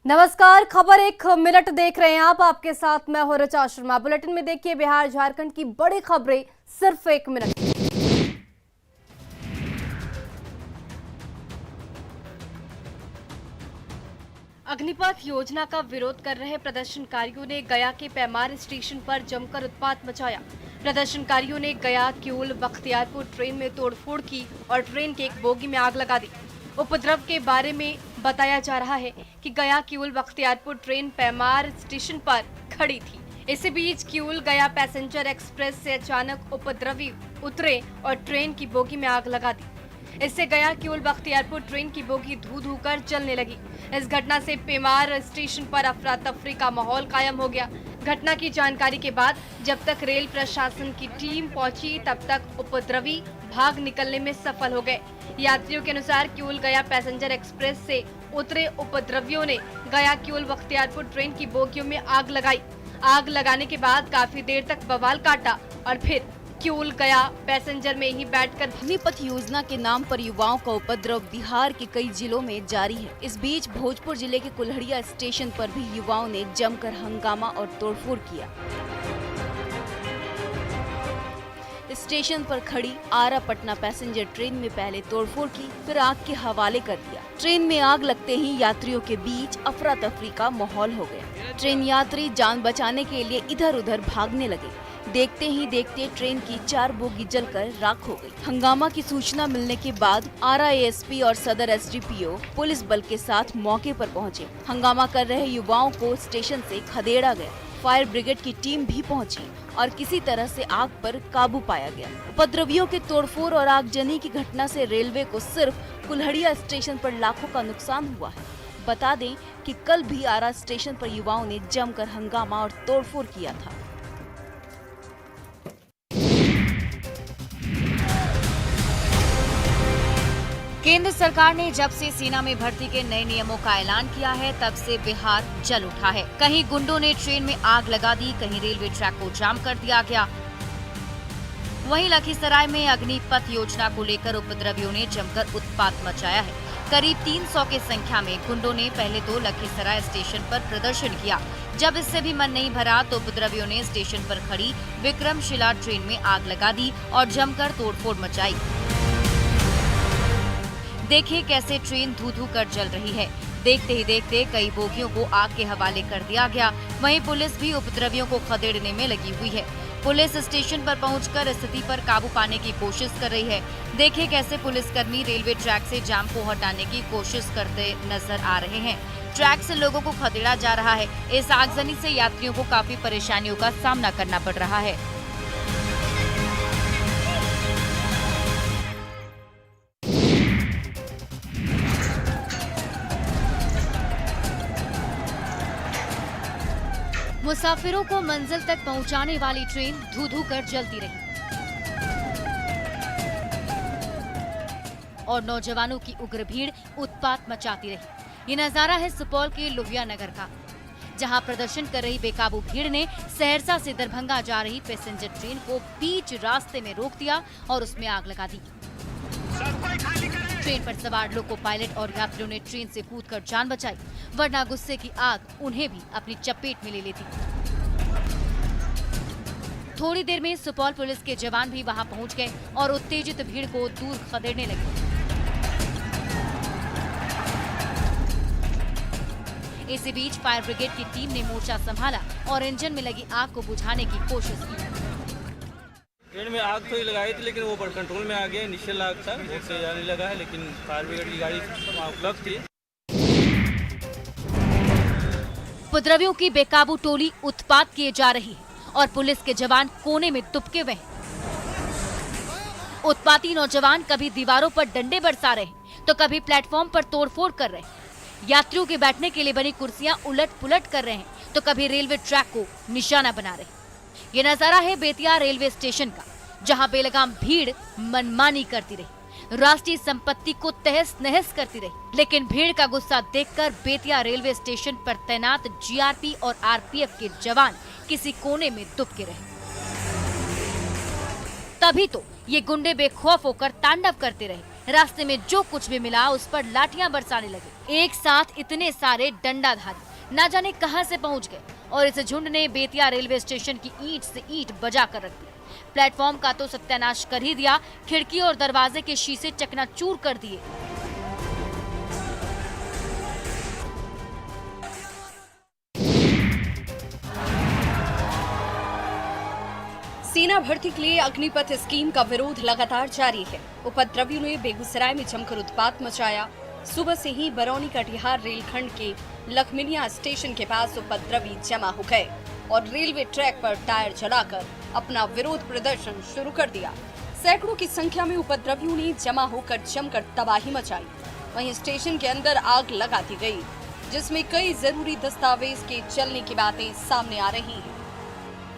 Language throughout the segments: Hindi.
नमस्कार, खबर एक मिनट देख रहे हैं आप। आपके साथ मैं हूं ऋचा शर्मा। बुलेटिन में देखिए बिहार झारखंड की बड़ी खबरें सिर्फ एक मिनट। अग्निपथ योजना का विरोध कर रहे प्रदर्शनकारियों ने गया के पैमार स्टेशन पर जमकर उत्पात मचाया। प्रदर्शनकारियों ने गया किऊल बख्तियारपुर ट्रेन में तोड़फोड़ की और ट्रेन के एक बोगी में आग लगा दी। उपद्रव के बारे में बताया जा रहा है कि गया किऊल बख्तियारपुर ट्रेन पैमार स्टेशन पर खड़ी थी। इसी बीच किऊल गया पैसेंजर एक्सप्रेस से अचानक उपद्रवी उतरे और ट्रेन की बोगी में आग लगा दी। इससे गया किऊल बख्तियारपुर ट्रेन की बोगी धू कर जलने लगी। इस घटना से पेमार स्टेशन पर अफरा तफरी का माहौल कायम हो गया। घटना की जानकारी के बाद जब तक रेल प्रशासन की टीम पहुंची तब तक उपद्रवी भाग निकलने में सफल हो गए। यात्रियों के अनुसार किऊल गया पैसेंजर एक्सप्रेस से उतरे उपद्रवियों ने गया किऊल बख्तियारपुर ट्रेन की बोगियों में आग लगाई। आग लगाने के बाद काफी देर तक बवाल काटा और फिर किऊल गया पैसेंजर में ही बैठकर अग्निपथ योजना के नाम पर युवाओं का उपद्रव बिहार के कई जिलों में जारी है। इस बीच भोजपुर जिले के कुल्हड़िया स्टेशन पर भी युवाओं ने जमकर हंगामा और तोड़फोड़ किया। स्टेशन पर खड़ी आरा पटना पैसेंजर ट्रेन में पहले तोड़फोड़ की, फिर आग के हवाले कर दिया। ट्रेन में आग लगते ही यात्रियों के बीच अफरा तफरी का माहौल हो गया। ट्रेन यात्री जान बचाने के लिए इधर उधर भागने लगे। देखते ही देखते ट्रेन की 4 बोगी जलकर राख हो गई। हंगामा की सूचना मिलने के बाद आरा एएसपी और सदर एसडीपीओ पुलिस बल के साथ मौके पर पहुंचे। हंगामा कर रहे युवाओं को स्टेशन से खदेड़ा गया। फायर ब्रिगेड की टीम भी पहुंची और किसी तरह से आग पर काबू पाया गया। उपद्रवियों के तोड़फोड़ और आगजनी की घटना से रेलवे को सिर्फ कुल्हड़िया स्टेशन पर लाखों का नुकसान हुआ है। बता दें कि कल भी आरा स्टेशन पर युवाओं ने जमकर हंगामा और तोड़फोड़ किया था। केंद्र सरकार ने जब से सेना में भर्ती के नए नियमों का ऐलान किया है तब से बिहार जल उठा है। कहीं गुंडों ने ट्रेन में आग लगा दी, कहीं रेलवे ट्रैक को जाम कर दिया गया। वहीं लखीसराय में अग्निपथ योजना को लेकर उपद्रवियों ने जमकर उत्पात मचाया है। करीब 300 की संख्या में गुंडों ने पहले तो लखीसराय स्टेशन पर प्रदर्शन किया। जब इससे भी मन नहीं भरा तो उपद्रवियों ने स्टेशन पर खड़ी विक्रमशिला ट्रेन में आग लगा दी और जमकर तोड़फोड़ मचाई। देखिए कैसे ट्रेन धू कर जल रही है। देखते ही देखते कई बोगियों को आग के हवाले कर दिया गया। वहीं पुलिस भी उपद्रवियों को खदेड़ने में लगी हुई है। पुलिस स्टेशन पर पहुंचकर स्थिति पर काबू पाने की कोशिश कर रही है। देखिए कैसे पुलिसकर्मी रेलवे ट्रैक से जाम को हटाने की कोशिश करते नजर आ रहे हैं। ट्रैक से लोगों को खदेड़ा जा रहा है। इस आगजनी से यात्रियों को काफी परेशानियों का सामना करना पड़ रहा है। मुसाफिरों को मंजिल तक पहुंचाने वाली ट्रेन धू कर जलती रही और नौजवानों की उग्र भीड़ उत्पात मचाती रही। ये नजारा है सुपौल के लोहिया नगर का, जहां प्रदर्शन कर रही बेकाबू भीड़ ने सहरसा से दरभंगा जा रही पैसेंजर ट्रेन को बीच रास्ते में रोक दिया और उसमें आग लगा दी। ट्रेन पर सवार लोको पायलट और यात्रियों ने ट्रेन से कूदकर जान बचाई, वरना गुस्से की आग उन्हें भी अपनी चपेट में ले लेती। थोड़ी देर में सुपौल पुलिस के जवान भी वहां पहुंच गए और उत्तेजित भीड़ को दूर खदेड़ने लगे। इसी बीच फायर ब्रिगेड की टीम ने मोर्चा संभाला और इंजन में लगी आग को बुझाने की कोशिश की। ट्रेन में आग तो ही लगाई थी लेकिन वो पर कंट्रोल में आ गया। इनिशियल आग था, बहुत से जाने लगा है, लेकिन फायर ब्रिगेड की गाड़ी उपलब्ध थी। उपद्रवियों की बेकाबू टोली उत्पात किए जा रही है और पुलिस के जवान कोने में दुबके हुए हैं। उत्पाती नौजवान कभी दीवारों पर डंडे बरसा रहे हैं तो कभी प्लेटफॉर्म पर तोड़फोड़ कर रहे हैं। यात्रियों के बैठने के लिए बनी कुर्सियां उलट पुलट कर रहे हैं तो कभी रेलवे ट्रैक को निशाना बना रहे हैं। ये नजारा है बेतिया रेलवे स्टेशन का, जहां बेलगाम भीड़ मनमानी करती रही, राष्ट्रीय संपत्ति को तहस नहस करती रही। लेकिन भीड़ का गुस्सा देखकर बेतिया रेलवे स्टेशन पर तैनात जीआरपी और आरपीएफ के जवान किसी कोने में दुबके रहे। तभी तो ये गुंडे बेखौफ होकर तांडव करते रहे। रास्ते में जो कुछ भी मिला उस पर लाठियां बरसाने लगे। एक साथ इतने सारे डंडाधारी ना जाने कहां से पहुंच गए और इस झुंड ने बेतिया रेलवे स्टेशन की ईंट से ईंट बजा कर रख दी। प्लेटफॉर्म का तो सत्यानाश कर ही दिया, खिड़की और दरवाजे के शीशे चकनाचूर कर दिए। सेना भर्ती के लिए अग्निपथ स्कीम का विरोध लगातार जारी है। उपद्रवियों ने बेगूसराय में जमकर उत्पात मचाया। सुबह से ही बरौनी कटिहार रेलखंड के लखमिनिया स्टेशन के पास उपद्रवी जमा हो गए और रेलवे ट्रैक पर टायर जलाकर अपना विरोध प्रदर्शन शुरू कर दिया। सैकड़ों की संख्या में उपद्रवियों ने जमा होकर जमकर तबाही मचाई। वहीं स्टेशन के अंदर आग लगा दी गई, जिसमें कई जरूरी दस्तावेज के जलने की बातें सामने आ रही हैं।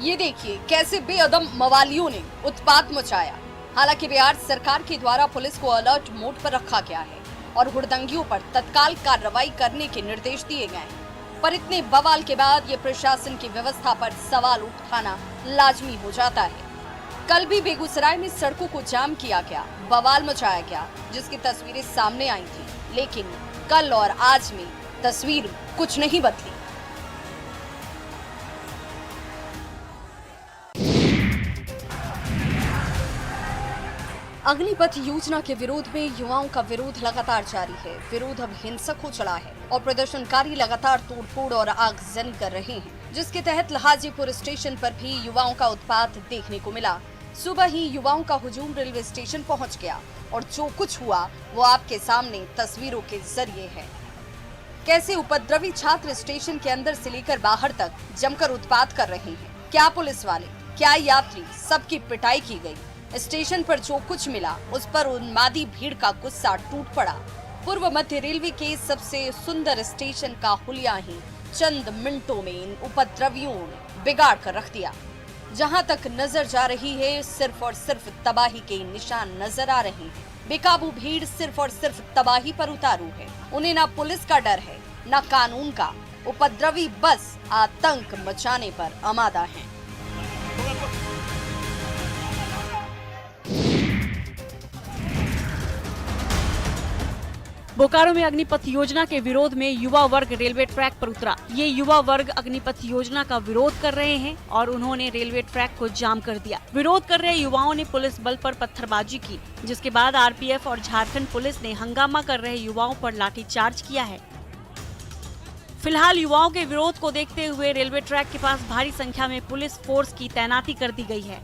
ये देखिए कैसे बेअदब मवालियों ने उत्पात मचाया। हालांकि बिहार सरकार के द्वारा पुलिस को अलर्ट मोड पर रखा गया है और हुड़दंगियों पर तत्काल कार्रवाई करने के निर्देश दिए गए हैं। पर इतने बवाल के बाद ये प्रशासन की व्यवस्था पर सवाल उठाना लाजमी हो जाता है। कल भी बेगूसराय में सड़कों को जाम किया गया, बवाल मचाया गया, जिसकी तस्वीरें सामने आई थी। लेकिन कल और आज में तस्वीर कुछ नहीं बदली। अग्निपथ योजना के विरोध में युवाओं का विरोध लगातार जारी है। विरोध अब हिंसक हो चला है और प्रदर्शनकारी लगातार तोड़फोड़ और आगजनी कर रहे हैं, जिसके तहत लहाजीपुर स्टेशन पर भी युवाओं का उत्पात देखने को मिला। सुबह ही युवाओं का हुजूम रेलवे स्टेशन पहुंच गया और जो कुछ हुआ वो आपके सामने तस्वीरों के जरिए है। कैसे उपद्रवी छात्र स्टेशन के अंदर से लेकर बाहर तक जमकर उत्पात कर रहे हैं। क्या पुलिस वाले, क्या यात्री, सबकी पिटाई की गई। स्टेशन पर जो कुछ मिला उस पर उन्मादी भीड़ का गुस्सा टूट पड़ा। पूर्व मध्य रेलवे के सबसे सुंदर स्टेशन का हुलिया ही चंद मिनटों में इन उपद्रवियों ने बिगाड़ कर रख दिया। जहां तक नजर जा रही है सिर्फ और सिर्फ तबाही के निशान नजर आ रहे हैं। बेकाबू भीड़ सिर्फ और सिर्फ तबाही पर उतारू है। उन्हें ना पुलिस का डर है ना कानून का। उपद्रवी बस आतंक मचाने पर आमादा हैं। बोकारो में अग्निपथ योजना के विरोध में युवा वर्ग रेलवे ट्रैक पर उतरा। ये युवा वर्ग अग्निपथ योजना का विरोध कर रहे हैं और उन्होंने रेलवे ट्रैक को जाम कर दिया। विरोध कर रहे युवाओं ने पुलिस बल पर पत्थरबाजी की, जिसके बाद आरपीएफ और झारखंड पुलिस ने हंगामा कर रहे युवाओं पर लाठीचार्ज किया है। फिलहाल युवाओं के विरोध को देखते हुए रेलवे ट्रैक के पास भारी संख्या में पुलिस फोर्स की तैनाती कर दी गई है।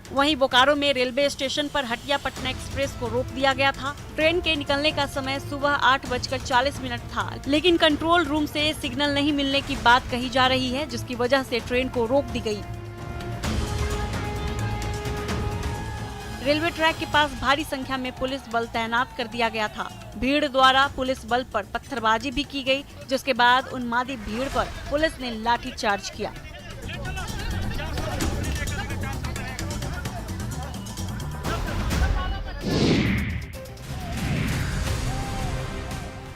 वहीं बोकारो में रेलवे स्टेशन पर हटिया पटना एक्सप्रेस को रोक दिया गया था। ट्रेन के निकलने का समय सुबह 8:40 था, लेकिन कंट्रोल रूम से सिग्नल नहीं मिलने की बात कही जा रही है, जिसकी वजह से ट्रेन को रोक दी गई। रेलवे ट्रैक के पास भारी संख्या में पुलिस बल तैनात कर दिया गया था। भीड़ द्वारा पुलिस बल पर पत्थरबाजी भी की गई, जिसके बाद उन्मादी भीड़ पर पुलिस ने लाठीचार्ज किया।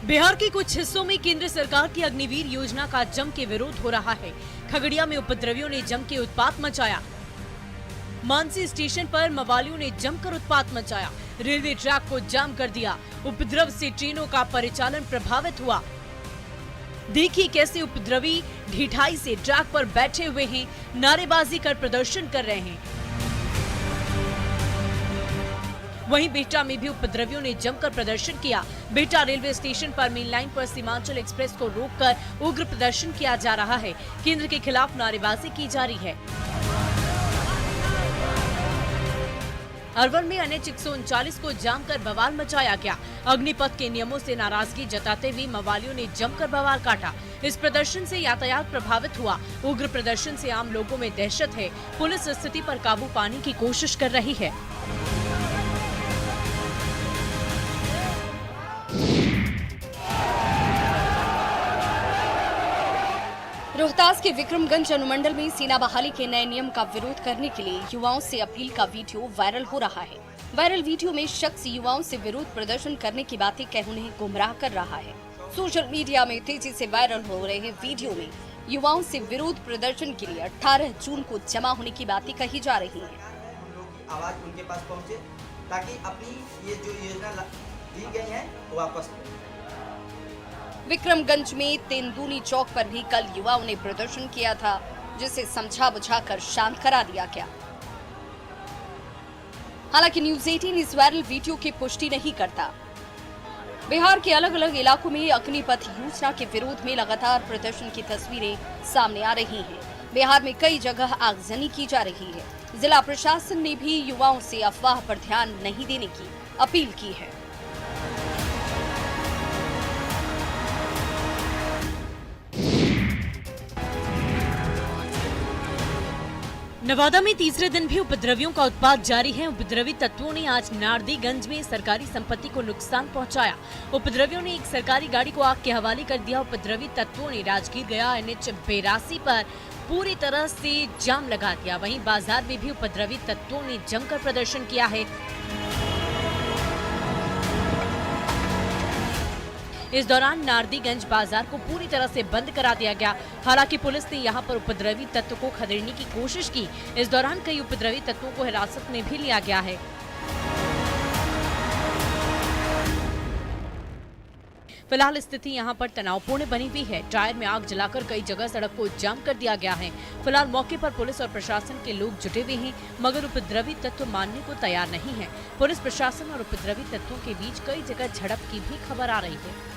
बिहार के कुछ हिस्सों में केंद्र सरकार की अग्निवीर योजना का जम के विरोध हो रहा है। खगड़िया में उपद्रवियों ने जम के उत्पात मचाया। मानसी स्टेशन पर मवालियों ने जमकर उत्पात मचाया। रेलवे ट्रैक को जाम कर दिया। उपद्रव से ट्रेनों का परिचालन प्रभावित हुआ। देखिए कैसे उपद्रवी ढिठाई से ट्रैक पर बैठे हुए हैं, नारेबाजी कर प्रदर्शन कर रहे हैं। वहीं बिहटा में भी उपद्रवियों ने जमकर प्रदर्शन किया। बिहटा रेलवे स्टेशन पर मेन लाइन पर सीमांचल एक्सप्रेस को रोककर उग्र प्रदर्शन किया जा रहा है। केंद्र के खिलाफ नारेबाजी की जा रही है। अरवल में NH 139 को जाम कर बवाल मचाया गया। अग्निपथ के नियमों से नाराजगी जताते हुए मवालियों ने जमकर बवाल काटा। इस प्रदर्शन से यातायात प्रभावित हुआ। उग्र प्रदर्शन से आम लोगों में दहशत है। पुलिस स्थिति पर काबू पाने की कोशिश कर रही है। रोहतास के विक्रमगंज अनुमंडल में सेना बहाली के नए नियम का विरोध करने के लिए युवाओं से अपील का वीडियो वायरल हो रहा है। वायरल वीडियो में शख्स युवाओं से विरोध प्रदर्शन करने की बातें कह उन्हें गुमराह कर रहा है। सोशल मीडिया में तेजी से वायरल हो रहे वीडियो में युवाओं से विरोध प्रदर्शन के लिए 18 जून को जमा होने की बातें कही जा रही है। आवाज उनके पास पहुंचे ताकि अपनी ये जो योजना दी गई है वो वापस लें। विक्रमगंज में तेंदुनी चौक पर भी कल युवाओं ने प्रदर्शन किया था, जिसे समझा बुझाकर शांत करा दिया गया। हालांकि न्यूज 18 इस वायरल वीडियो की पुष्टि नहीं करता। बिहार के अलग अलग इलाकों में अग्निपथ योजना के विरोध में लगातार प्रदर्शन की तस्वीरें सामने आ रही हैं। बिहार में कई जगह आगजनी की जा रही है। जिला प्रशासन ने भी युवाओं से अफवाह पर ध्यान नहीं देने की अपील की है। नवादा में तीसरे दिन भी उपद्रवियों का उत्पात जारी है। उपद्रवी तत्वों ने आज नारदीगंज में सरकारी संपत्ति को नुकसान पहुंचाया। उपद्रवियों ने एक सरकारी गाड़ी को आग के हवाले कर दिया। उपद्रवी तत्वों ने राजगीर गया NH 82 पर पूरी तरह से जाम लगा दिया। वहीं बाजार में भी उपद्रवी तत्वों ने जमकर प्रदर्शन किया है। इस दौरान नारदीगंज बाजार को पूरी तरह से बंद करा दिया गया। हालांकि पुलिस ने यहां पर उपद्रवी तत्व को खदेड़ने की कोशिश की। इस दौरान कई उपद्रवी तत्वों को हिरासत में भी लिया गया है। फिलहाल स्थिति यहां पर तनावपूर्ण बनी हुई है। टायर में आग जलाकर कई जगह सड़क को जाम कर दिया गया है। फिलहाल मौके पर पुलिस और प्रशासन के लोग जुटे हुए हैं, मगर उपद्रवी तत्व मानने को तैयार नहीं है। पुलिस प्रशासन और उपद्रवी तत्वों के बीच कई जगह झड़प की भी खबर आ रही है।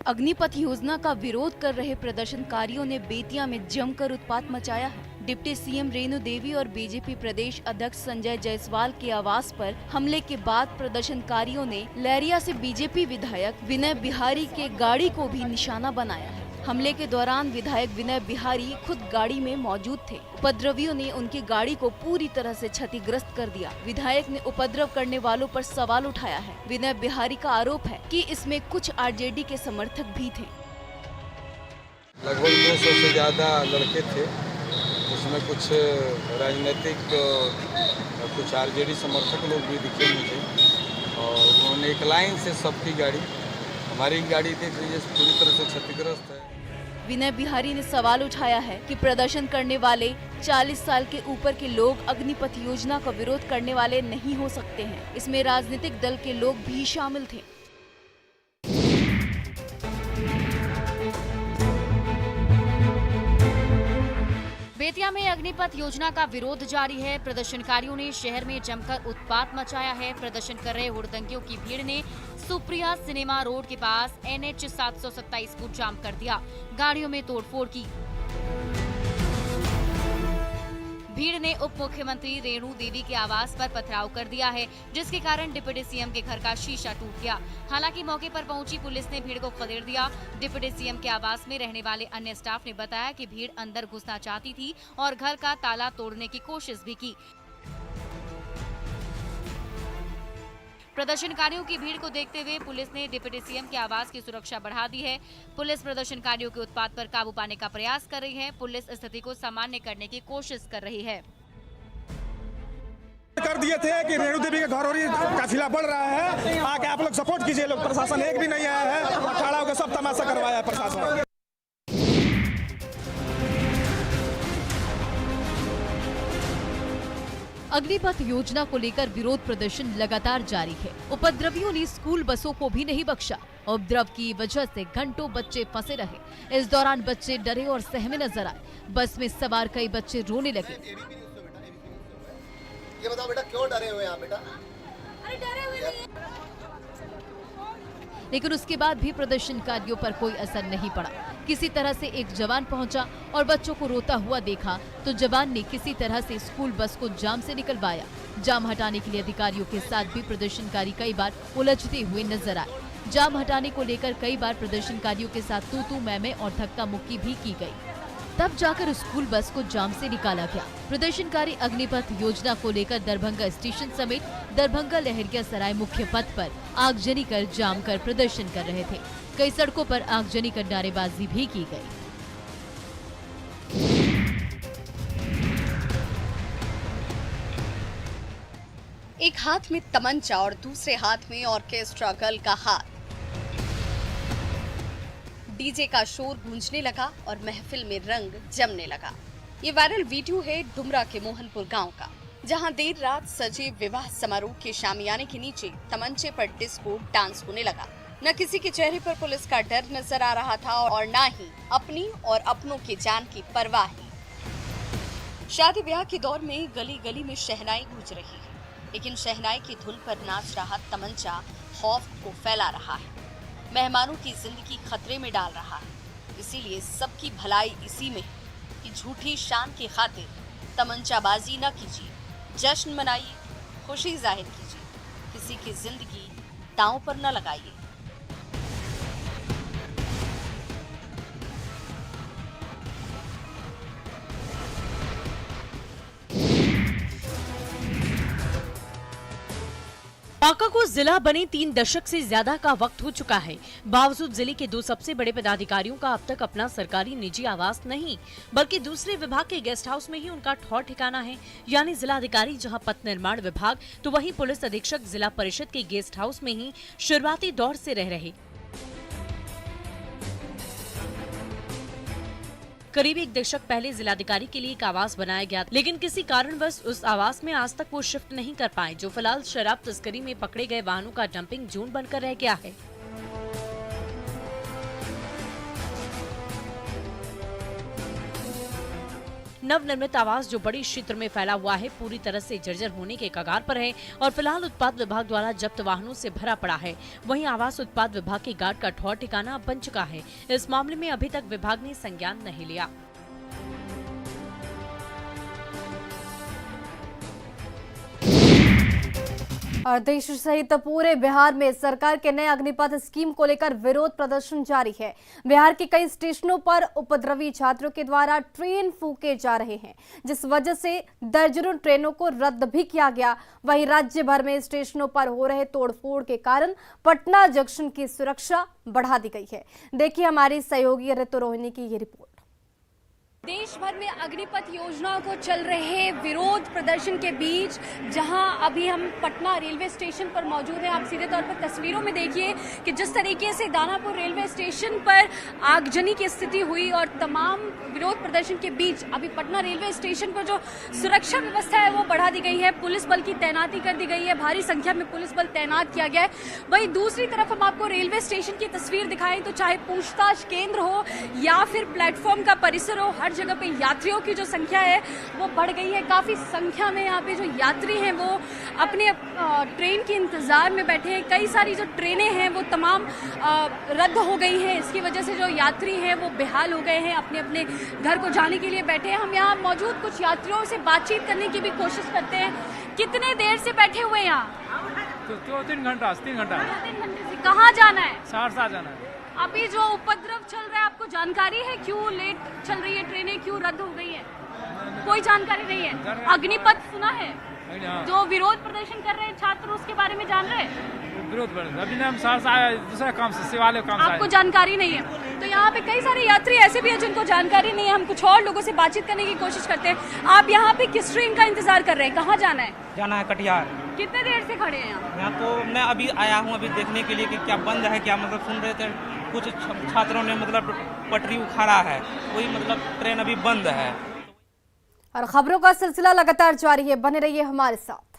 अग्निपथ योजना का विरोध कर रहे प्रदर्शनकारियों ने बेतिया में जमकर उत्पात मचाया है। डिप्टी सीएम रेणु देवी और बीजेपी प्रदेश अध्यक्ष संजय जायसवाल के आवास पर हमले के बाद प्रदर्शनकारियों ने लहरिया से बीजेपी विधायक विनय बिहारी के गाड़ी को भी निशाना बनाया है। हमले के दौरान विधायक विनय बिहारी खुद गाड़ी में मौजूद थे। उपद्रवियों ने उनकी गाड़ी को पूरी तरह से क्षतिग्रस्त कर दिया। विधायक ने उपद्रव करने वालों पर सवाल उठाया है। विनय बिहारी का आरोप है कि इसमें कुछ आरजेडी के समर्थक भी थे। लगभग 200 से ज्यादा लड़के थे, उसमें कुछ राजनीतिक और कुछ आरजेडी समर्थक लोग भी दिखे मुझे, और उन्होंने एक लाइन से सबकी गाड़ी, हमारी गाड़ी थी पूरी तरह से क्षतिग्रस्त है। विनय बिहारी ने सवाल उठाया है कि प्रदर्शन करने वाले 40 साल के ऊपर के लोग अग्निपथ योजना का विरोध करने वाले नहीं हो सकते हैं। इसमें राजनीतिक दल के लोग भी शामिल थे। बेतिया में अग्निपथ योजना का विरोध जारी है। प्रदर्शनकारियों ने शहर में जमकर उत्पात मचाया है। प्रदर्शन कर रहे हुड़दंगियों की भीड़ ने सुप्रिया सिनेमा रोड के पास NH 727 को जाम कर दिया। गाड़ियों में तोड़फोड़ की। भीड़ ने उप मुख्यमंत्री रेणु देवी के आवास पर पथराव कर दिया है, जिसके कारण डिप्टी सीएम के घर का शीशा टूट गया। हालांकि मौके पर पहुंची पुलिस ने भीड़ को खदेड़ दिया। डिप्टी सीएम के आवास में रहने वाले अन्य स्टाफ ने बताया कि भीड़ अंदर घुसना चाहती थी और घर का ताला तोड़ने की कोशिश भी की। प्रदर्शनकारियों की भीड़ को देखते हुए पुलिस ने डिप्टी सीएम के आवास की सुरक्षा बढ़ा दी है। पुलिस प्रदर्शनकारियों के उत्पात पर काबू पाने का प्रयास कर रही है। पुलिस स्थिति को सामान्य करने की कोशिश कर रही है। कर दिए थे कि रेणु देवी के घर और काफिला बढ़ रहा है, आके आप लोग सपोर्ट कीजिए। लोग प्रशासन एक भी नहीं आया है, खड़ा होकर सब तमाशा करवाया है प्रशासन। अग्निपथ योजना को लेकर विरोध प्रदर्शन लगातार जारी है। उपद्रवियों ने स्कूल बसों को भी नहीं बख्शा। उपद्रव की वजह से घंटों बच्चे फंसे रहे। इस दौरान बच्चे डरे और सहमे नजर आए। बस में सवार कई बच्चे रोने लगे। ये बताओ बेटा, क्यों डरे हुए हैं बेटा? अरे डरे हुए नहीं। लेकिन उसके बाद भी प्रदर्शनकारियों पर कोई असर नहीं पड़ा। किसी तरह से एक जवान पहुंचा और बच्चों को रोता हुआ देखा तो जवान ने किसी तरह से स्कूल बस को जाम से निकलवाया। जाम हटाने के लिए अधिकारियों के साथ भी प्रदर्शनकारी कई बार उलझते हुए नजर आए। जाम हटाने को लेकर कई बार प्रदर्शनकारियों के साथ तू मैं और धक्का मुक्की भी की गई। तब जाकर स्कूल बस को जाम से निकाला गया। प्रदर्शनकारी अग्निपथ योजना को लेकर दरभंगा स्टेशन समेत दरभंगा लहरिया सराय मुख्य पथ पर आगजनी कर जाम कर प्रदर्शन कर रहे थे। कई सड़कों पर आगजनी कर नारेबाजी भी की गई। एक हाथ में तमंचा और दूसरे हाथ में ऑर्केस्ट्रा गर्ल का हाथ। डीजे का शोर गूंजने लगा और महफिल में रंग जमने लगा। ये वायरल वीडियो है डुमरा के मोहनपुर गांव का, जहां देर रात सजे विवाह समारोह के शामियाने के नीचे तमंचे पर डिस्को डांस होने लगा। न किसी के चेहरे पर पुलिस का डर नजर आ रहा था और न ही अपनी और अपनों की जान की परवाह ही। शादी ब्याह के दौर में गली गली में शहनाई गूंज रही है, लेकिन शहनाई की धुन पर नाच रहा तमंचा खौफ को फैला रहा है, मेहमानों की जिंदगी खतरे में डाल रहा है। इसीलिए सबकी भलाई इसी में है कि झूठी शान की खातिर तमंचाबाजी न कीजिए, जश्न मनाइए, खुशी जाहिर कीजिए, किसी की जिंदगी दांव पर न लगाइए। बांका को जिला बने 3 दशक से ज्यादा का वक्त हो चुका है। बावजूद जिले के 2 सबसे बड़े पदाधिकारियों का अब तक अपना सरकारी निजी आवास नहीं, बल्कि दूसरे विभाग के गेस्ट हाउस में ही उनका ठौर ठिकाना है। यानी जिलाधिकारी जहां पथ निर्माण विभाग तो वहीं पुलिस अधीक्षक जिला परिषद के गेस्ट हाउस में ही शुरुआती दौर से रह रहे। करीब 1 दशक पहले जिलाधिकारी के लिए एक आवास बनाया गया, लेकिन किसी कारणवश उस आवास में आज तक वो शिफ्ट नहीं कर पाए, जो फिलहाल शराब तस्करी में पकड़े गए वाहनों का डंपिंग जोन बनकर रह गया है। नवनिर्मित आवास जो बड़े क्षेत्र में फैला हुआ है, पूरी तरह से जर्जर होने के कगार पर है और फिलहाल उत्पाद विभाग द्वारा जब्त वाहनों से भरा पड़ा है। वहीं आवास उत्पाद विभाग के गार्ड का ठौर ठिकाना बन चुका है। इस मामले में अभी तक विभाग ने संज्ञान नहीं लिया। और देश सहित पूरे बिहार में सरकार के नए अग्निपथ स्कीम को लेकर विरोध प्रदर्शन जारी है। बिहार के कई स्टेशनों पर उपद्रवी छात्रों के द्वारा ट्रेन फूके जा रहे हैं, जिस वजह से दर्जनों ट्रेनों को रद्द भी किया गया। वहीं राज्य भर में स्टेशनों पर हो रहे तोड़फोड़ के कारण पटना जंक्शन की सुरक्षा बढ़ा दी गई है। देखिए हमारी सहयोगी ऋतु रोहिणी की ये रिपोर्ट। देश भर में अग्निपथ योजना को चल रहे विरोध प्रदर्शन के बीच जहां अभी हम पटना रेलवे स्टेशन पर मौजूद हैं, आप सीधे तौर पर तस्वीरों में देखिए कि जिस तरीके से दानापुर रेलवे स्टेशन पर आगजनी की स्थिति हुई और तमाम विरोध प्रदर्शन के बीच अभी पटना रेलवे स्टेशन पर जो सुरक्षा व्यवस्था है वो बढ़ा दी गई है। पुलिस बल की तैनाती कर दी गई है, भारी संख्या में पुलिस बल तैनात किया गया है। वहीं दूसरी तरफ हम आपको रेलवे स्टेशन की तस्वीर दिखाएं तो चाहे पूछताछ केंद्र हो या फिर प्लेटफॉर्म का परिसर हो, हर जगह पे यात्रियों की जो संख्या है वो बढ़ गई है। काफी संख्या में यहाँ पे जो यात्री हैं वो अपने ट्रेन के इंतजार में बैठे हैं। कई सारी जो ट्रेनें हैं वो तमाम रद्द हो गई हैं। इसकी वजह से जो यात्री हैं वो बेहाल हो गए हैं, अपने अपने घर को जाने के लिए बैठे हैं। हम यहाँ मौजूद कुछ यात्रियों से बातचीत करने की भी कोशिश करते हैं। कितने देर से बैठे हुए हैं यहाँ? तो 3 घंटा 3 घंटा। 3 घंटे से। कहाँ जाना है? सहरसा जाना है। अभी जो उपद्रव चल रहा है आपको जानकारी है क्यों लेट चल रही है ट्रेनें, क्यों रद्द हो गई है? कोई जानकारी नहीं है। अग्निपथ सुना है? जो विरोध प्रदर्शन कर रहे हैं छात्र उसके बारे में जान रहे हैं? विरोध प्रदर्शन अभी हम सहरसा आए दूसरा काम से, सेवालय काम से। आपको जानकारी नहीं है? तो यहाँ पे कई सारे यात्री ऐसे भी हैं जिनको जानकारी नहीं है। हम कुछ और लोगों से बातचीत करने की कोशिश करते हैं। आप यहाँ पे किस ट्रेन का इंतजार कर रहे हैं? कहाँ जाना है? जाना है कटिहार। कितने देर से खड़े हैं यहाँ? तो मैं अभी आया हूँ अभी देखने के लिए कि क्या बंद है, क्या मतलब सुन रहे थे कुछ छात्रों ने मतलब पटरी उखाड़ा है, वही मतलब ट्रेन अभी बंद है। और खबरों का सिलसिला लगातार जारी है, बने रहिए हमारे साथ।